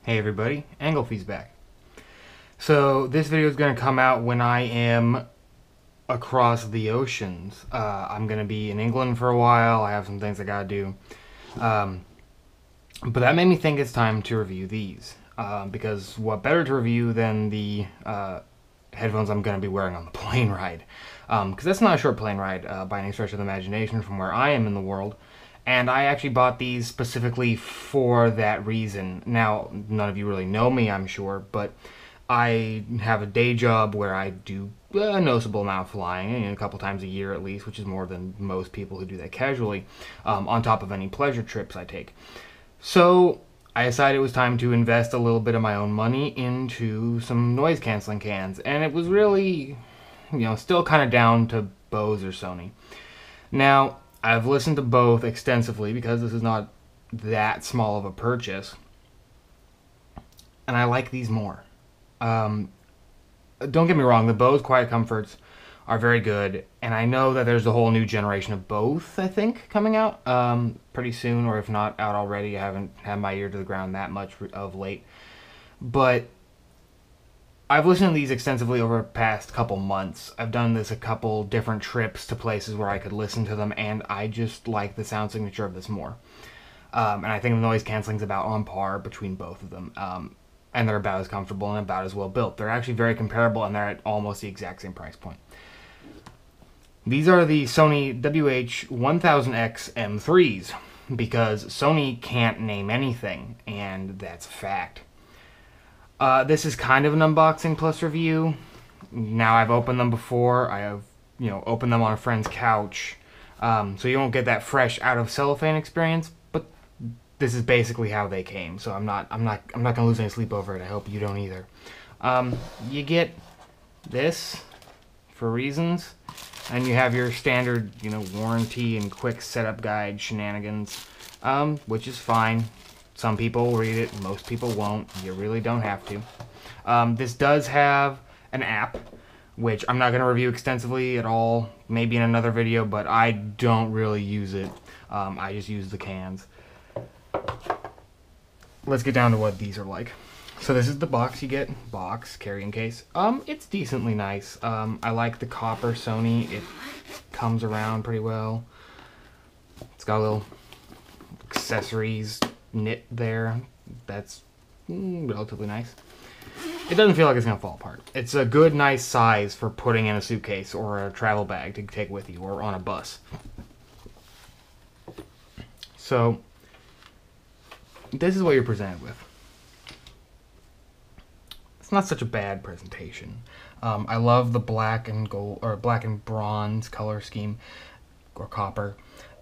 Hey everybody, Anglefee's back. So this video is going to come out when I am across the oceans. I'm going to be in England for a while. I have some things I got to do. But that made me think it's time to review these. Because what better to review than the headphones I'm going to be wearing on the plane ride. Because that's not a short plane ride by any stretch of the imagination from where I am in the world. And I actually bought these specifically for that reason. Now, none of you really know me, I'm sure, but I have a day job where I do a noticeable amount of flying, a couple times a year at least, which is more than most people who do that casually, on top of any pleasure trips I take. So I decided it was time to invest a little bit of my own money into some noise canceling cans, and it was really, still kind of down to Bose or Sony. Now, I've listened to both extensively because this is not that small of a purchase, and I like these more. Don't get me wrong, the Bose Quiet Comforts are very good, and I know that there's a whole new generation of both, I think, coming out pretty soon, or if not out already. I haven't had my ear to the ground that much of late. But I've listened to these extensively over the past couple months. I've done this a couple different trips to places where I could listen to them, and I just like the sound signature of this more. And I think the noise canceling's about on par between both of them. And they're about as comfortable and about as well built. They're actually very comparable, and they're at almost the exact same price point. These are the Sony WH-1000X M3s, because Sony can't name anything, and that's a fact. This is kind of an unboxing plus review. Now, I've opened them before. I have, opened them on a friend's couch. So you won't get that fresh out of cellophane experience, but this is basically how they came. So I'm not gonna lose any sleep over it. I hope you don't either. You get this for reasons, and you have your standard, warranty and quick setup guide shenanigans, which is fine. Some people will read it, most people won't. You really don't have to. This does have an app, which I'm not going to review extensively at all, maybe in another video, but I don't really use it. I just use the cans. Let's get down to what these are like. So this is the box you get. Box, carrying case. It's decently nice. I like the copper Sony. It comes around pretty well. It's got a little accessories knit there. That's relatively nice. It doesn't feel like it's gonna fall apart. It's a good, nice size for putting in a suitcase or a travel bag to take with you, or on a bus. So this is what you're presented with. It's not such a bad presentation. I love the black and gold, or black and bronze color scheme, or copper.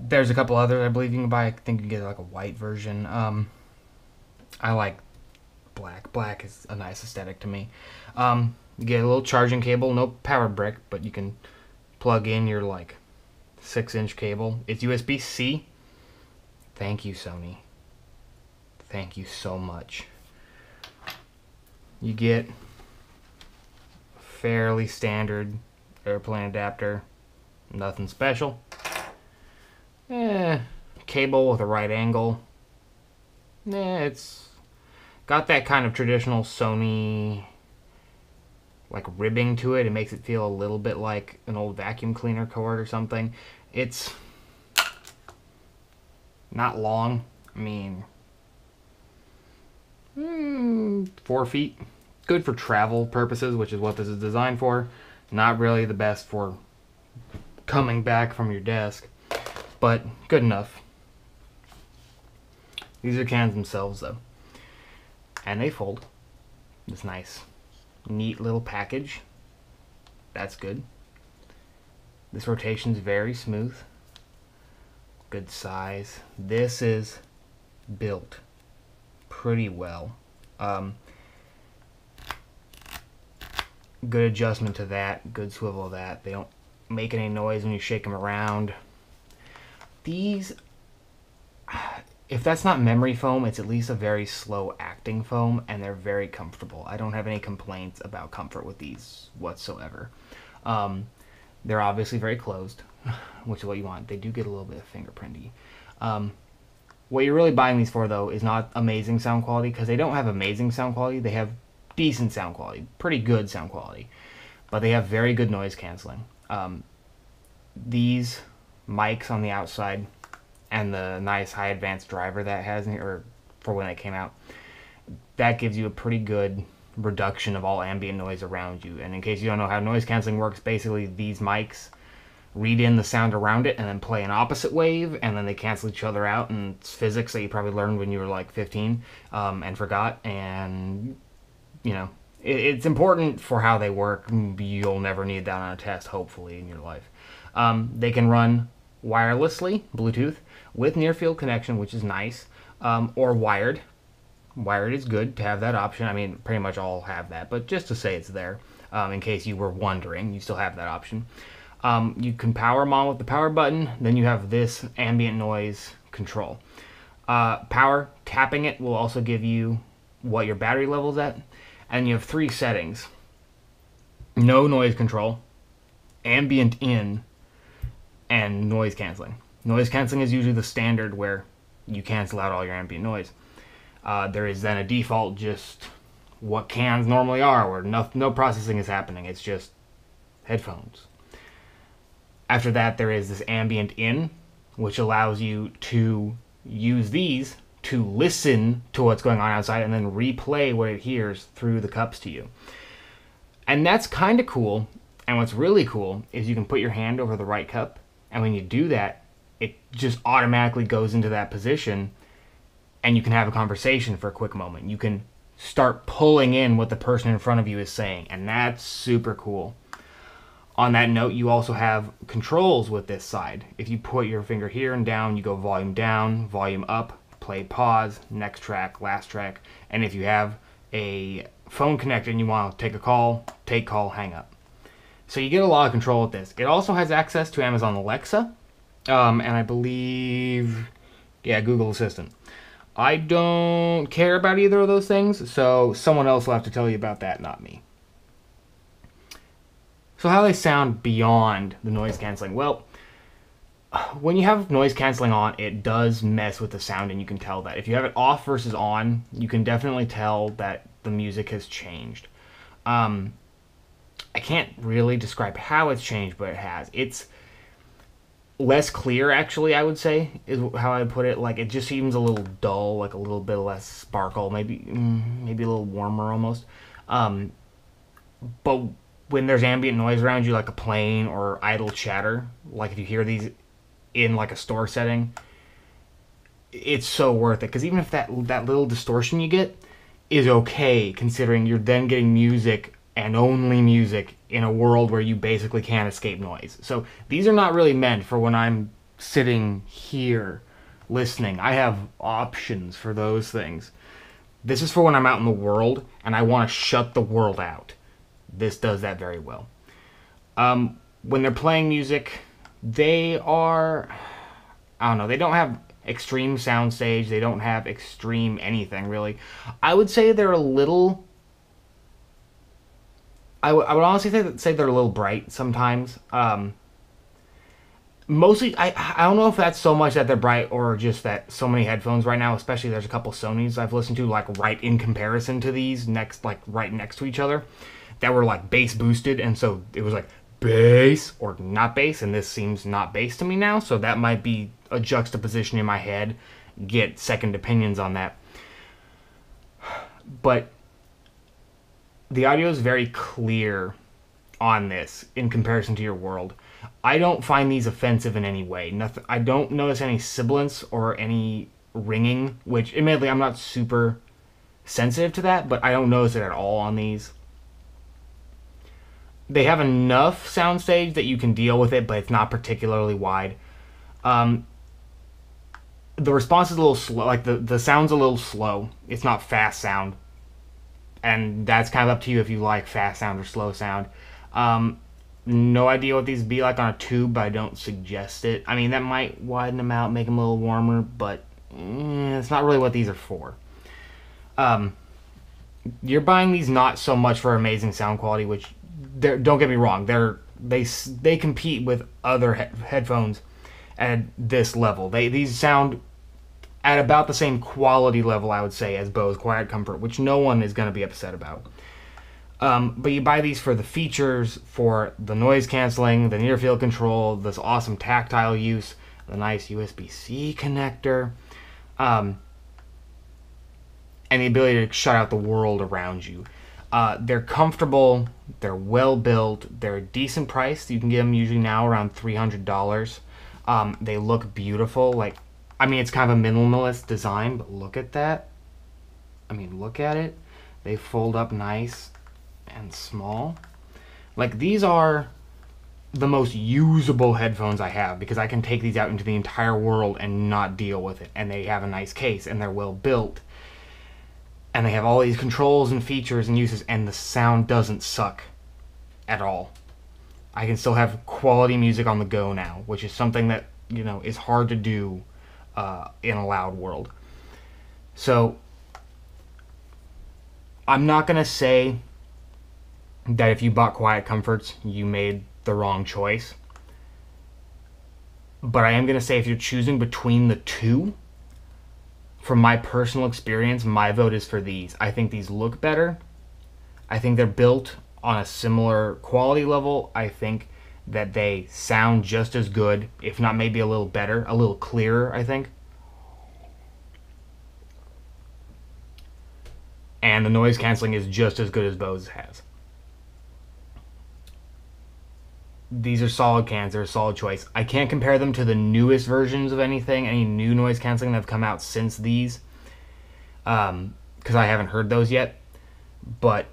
There's a couple others I believe you can buy. I think you can get like a white version. I like black. Black is a nice aesthetic to me. You get a little charging cable, no power brick, but you can plug in your like 6-inch cable. It's USB-C. Thank you, Sony. Thank you so much. You get fairly standard airplane adapter. Nothing special. Cable with a right angle. It's got that kind of traditional Sony like ribbing to it. It makes it feel a little bit like an old vacuum cleaner cord or something. It's not long. I mean, 4 feet. Good for travel purposes, which is what this is designed for. Not really the best for coming back from your desk, but good enough. These are cans themselves, though. And they fold. It's nice. Neat little package. That's good. This rotation's very smooth. Good size. This is built pretty well. Good adjustment to that. Good swivel of that. They don't make any noise when you shake them around. These, if that's not memory foam, it's at least a very slow acting foam, and they're very comfortable. I don't have any complaints about comfort with these whatsoever. They're obviously very closed, which is what you want. They do get a little bit of fingerprinty. What you're really buying these for, though, is not amazing sound quality, because they don't have amazing sound quality. They have decent sound quality, pretty good sound quality, but they have very good noise canceling. These mics on the outside and the nice high advanced driver that has, or for when they came out, that gives you a pretty good reduction of all ambient noise around you. And in case you don't know how noise canceling works, basically these mics read in the sound around it and then play an opposite wave, and then they cancel each other out. And it's physics that you probably learned when you were like 15 and forgot. And you know, it's important for how they work. You'll never need that on a test, hopefully, in your life. They can run wirelessly, Bluetooth, with near field connection, which is nice, or wired. Wired is good to have that option. I mean, pretty much all have that, but just to say it's there, in case you were wondering, you still have that option. You can power them on with the power button. Then you have this ambient noise control. Power, tapping it will also give you what your battery level's at. And you have 3 settings. No noise control, ambient in, and noise canceling. Noise canceling is usually the standard where you cancel out all your ambient noise. There is then a default, just what cans normally are, where no processing is happening. It's just headphones. After that, there is this ambient in, which allows you to use these to listen to what's going on outside and then replay what it hears through the cups to you. And that's kind of cool. And what's really cool is you can put your hand over the right cup, and when you do that, it just automatically goes into that position, and you can have a conversation for a quick moment. You can start pulling in what the person in front of you is saying, and that's super cool. On that note, you also have controls with this side. If you put your finger here and down, you go volume down, volume up, play, pause, next track, last track. And if you have a phone connected and you want to take a call, take call, hang up. So you get a lot of control with this. It also has access to Amazon Alexa, and I believe, yeah, Google Assistant. I don't care about either of those things, so someone else will have to tell you about that, not me. So how they sound beyond the noise canceling? Well, when you have noise canceling on, it does mess with the sound, and you can tell that. If you have it off versus on, you can definitely tell that the music has changed. I can't really describe how it's changed, but it has. It's less clear, actually, I would say, is how I would put it. Like, it just seems a little dull, like a little bit less sparkle, maybe a little warmer almost. But when there's ambient noise around you, like a plane or idle chatter, like if you hear these in like a store setting, it's so worth it. Because even if that little distortion you get is okay, considering you're then getting music and only music in a world where you basically can't escape noise. So these are not really meant for when I'm sitting here listening. I have options for those things. This is for when I'm out in the world and I want to shut the world out. This does that very well. When they're playing music, they are, I don't know, they don't have extreme soundstage. They don't have extreme anything, really. I would say they're a little, I would honestly say they're a little bright sometimes. Mostly, I don't know if that's so much that they're bright or just that so many headphones right now, especially there's a couple Sonys I've listened to, like right in comparison to these, right next to each other, that were like bass boosted, and so it was like bass or not bass, and this seems not bass to me now, so that might be a juxtaposition in my head. Get second opinions on that. But the audio is very clear on this in comparison to your world. I don't find these offensive in any way. Nothing. I don't notice any sibilance or any ringing, which admittedly I'm not super sensitive to that, but I don't notice it at all on these. They have enough soundstage that you can deal with it, but it's not particularly wide. The response is a little slow, like the sound's a little slow. It's not fast sound. And that's kind of up to you if you like fast sound or slow sound. No idea what these would be like on a tube, but I don't suggest it. I mean, that might widen them out, make them a little warmer, but it's not really what these are for. You're buying these not so much for amazing sound quality, which, don't get me wrong, they compete with other headphones at this level. These sound at about the same quality level, I would say, as Bose Quiet Comfort, which no one is going to be upset about. But you buy these for the features, for the noise canceling, the near field control, this awesome tactile use, the nice USB-C connector, and the ability to shut out the world around you. They're comfortable, they're well built, they're a decent price. You can get them usually now around $300. They look beautiful. Like, I mean, it's kind of a minimalist design, but look at that. I mean, look at it. They fold up nice and small. Like, these are the most usable headphones I have, because I can take these out into the entire world and not deal with it. And they have a nice case, and they're well built. And they have all these controls and features and uses, and the sound doesn't suck at all. I can still have quality music on the go now, which is something that, you know, is hard to do in a loud world. So I'm not going to say that if you bought Quiet Comforts, you made the wrong choice. But I am going to say if you're choosing between the two, from my personal experience, my vote is for these. I think these look better. I think they're built on a similar quality level. I think that they sound just as good, if not maybe a little better, a little clearer, I think. And the noise canceling is just as good as Bose has. These are solid cans. They're a solid choice. I can't compare them to the newest versions of anything, any new noise canceling that have come out since these, because I haven't heard those yet. But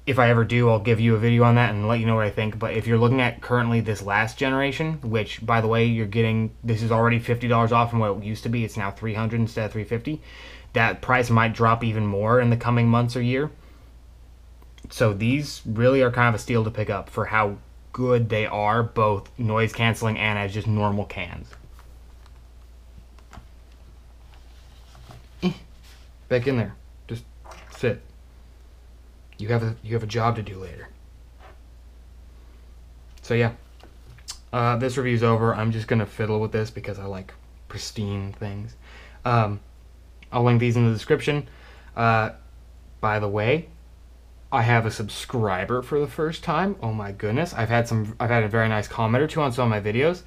if I ever do, I'll give you a video on that and let you know what I think. But if you're looking at currently this last generation, which, by the way, you're getting, this is already $50 off from what it used to be. It's now $300 instead of $350. That price might drop even more in the coming months or year. So these really are kind of a steal to pick up for how good they are, both noise canceling and as just normal cans. Back in there. Just sit. You have a job to do later. So yeah, this review's over. I'm just gonna fiddle with this because I like pristine things. I'll link these in the description. By the way, I have a subscriber for the first time. Oh my goodness. I've had a very nice comment or two on some of my videos.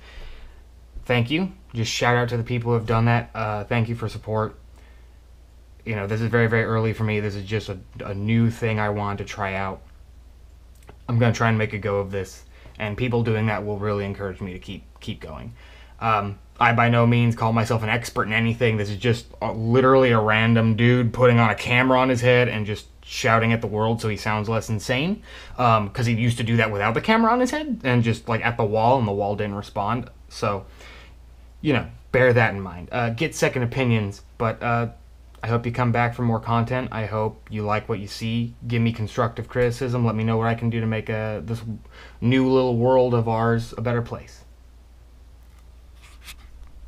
Thank you. Just shout out to the people who have done that. Thank you for support. You know, this is very, very early for me. This is just a new thing I wanted to try out. I'm going to try and make a go of this. And people doing that will really encourage me to keep going. I by no means call myself an expert in anything. This is just literally a random dude putting on a camera on his head and just shouting at the world so he sounds less insane. Because he used to do that without the camera on his head and just like at the wall, and the wall didn't respond. So, you know, bear that in mind. Get second opinions, but I hope you come back for more content. I hope you like what you see. Give me constructive criticism. Let me know what I can do to make this new little world of ours a better place.